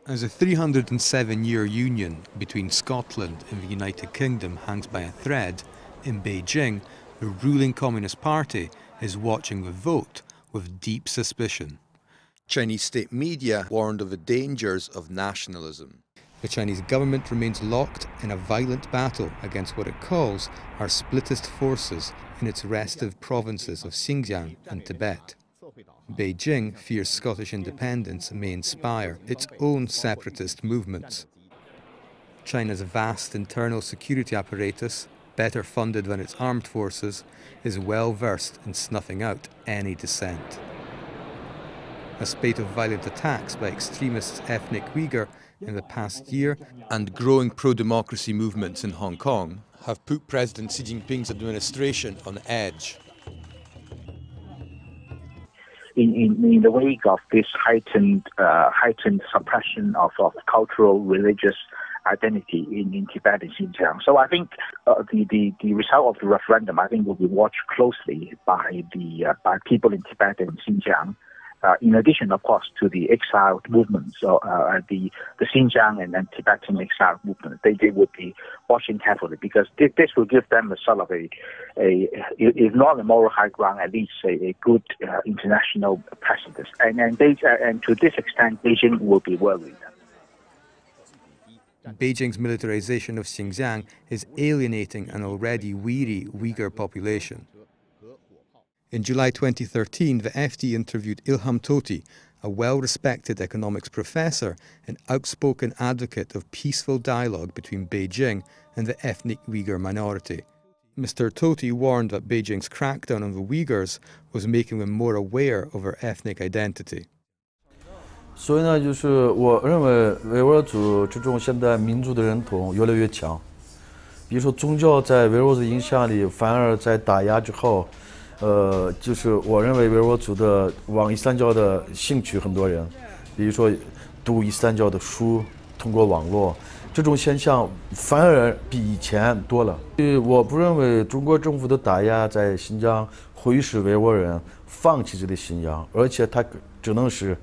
As a 307-year union between Scotland and the United Kingdom hangs by a thread, in Beijing, the ruling Communist Party is watching the vote with deep suspicion. Chinese state media warned of the dangers of nationalism. The Chinese government remains locked in a violent battle against what it calls our splittest forces in its restive provinces of Xinjiang and Tibet. Beijing fears Scottish independence may inspire its own separatist movements. China's vast internal security apparatus, better funded than its armed forces, is well versed in snuffing out any dissent. A spate of violent attacks by extremist ethnic Uyghur in the past year and growing pro-democracy movements in Hong Kong have put President Xi Jinping's administration on edge. In the wake of this heightened suppression of cultural, religious identity in Tibet and Xinjiang. So I think the result of the referendum, I think, will be watched closely by people in Tibet and Xinjiang. In addition, of course, to the exiled movements, the Xinjiang and Tibetan exiled movement, they would be watching carefully because this will give them a sort of if not a moral high ground, at least a good international precedent. And to this extent, Beijing will be worried. Beijing's militarization of Xinjiang is alienating an already weary Uyghur population. In July 2013, the FT interviewed Ilham Tohti, a well-respected economics professor and outspoken advocate of peaceful dialogue between Beijing and the ethnic Uyghur minority. Mr. Tohti warned that Beijing's crackdown on the Uyghurs was making them more aware of their ethnic identity. 所以呢，就是我认为维吾尔族这种现代民族的认同越来越强。比如说宗教在维吾尔族影响力反而在打压之后。 就是我认为维吾尔族的往伊斯兰教的兴趣很多人，比如说读伊斯兰教的书，通过网络，这种现象反而比以前多了。我不认为中国政府的打压在新疆会使维吾尔人放弃这个信仰，而且他只能是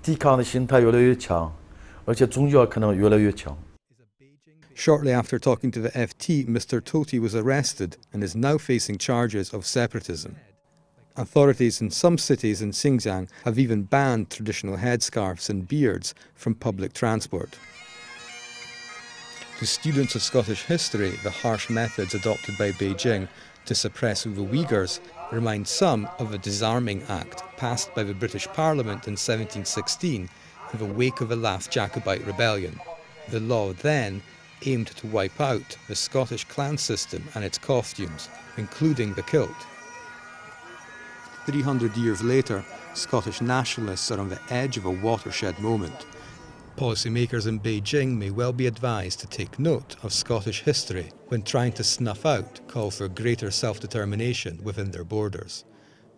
抵抗的心态越来越强，而且宗教可能越来越强。 Shortly after talking to the FT, Mr. Tohti was arrested and is now facing charges of separatism. Authorities in some cities in Xinjiang have even banned traditional headscarves and beards from public transport. To students of Scottish history, the harsh methods adopted by Beijing to suppress the Uyghurs remind some of the Disarming Act passed by the British Parliament in 1716 in the wake of the last Jacobite rebellion. The law then aimed to wipe out the Scottish clan system and its costumes, including the kilt. 300 years later, Scottish nationalists are on the edge of a watershed moment. Policymakers in Beijing may well be advised to take note of Scottish history when trying to snuff out calls for greater self-determination within their borders.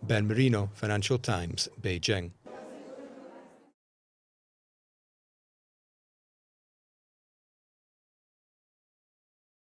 Ben Marino, Financial Times, Beijing.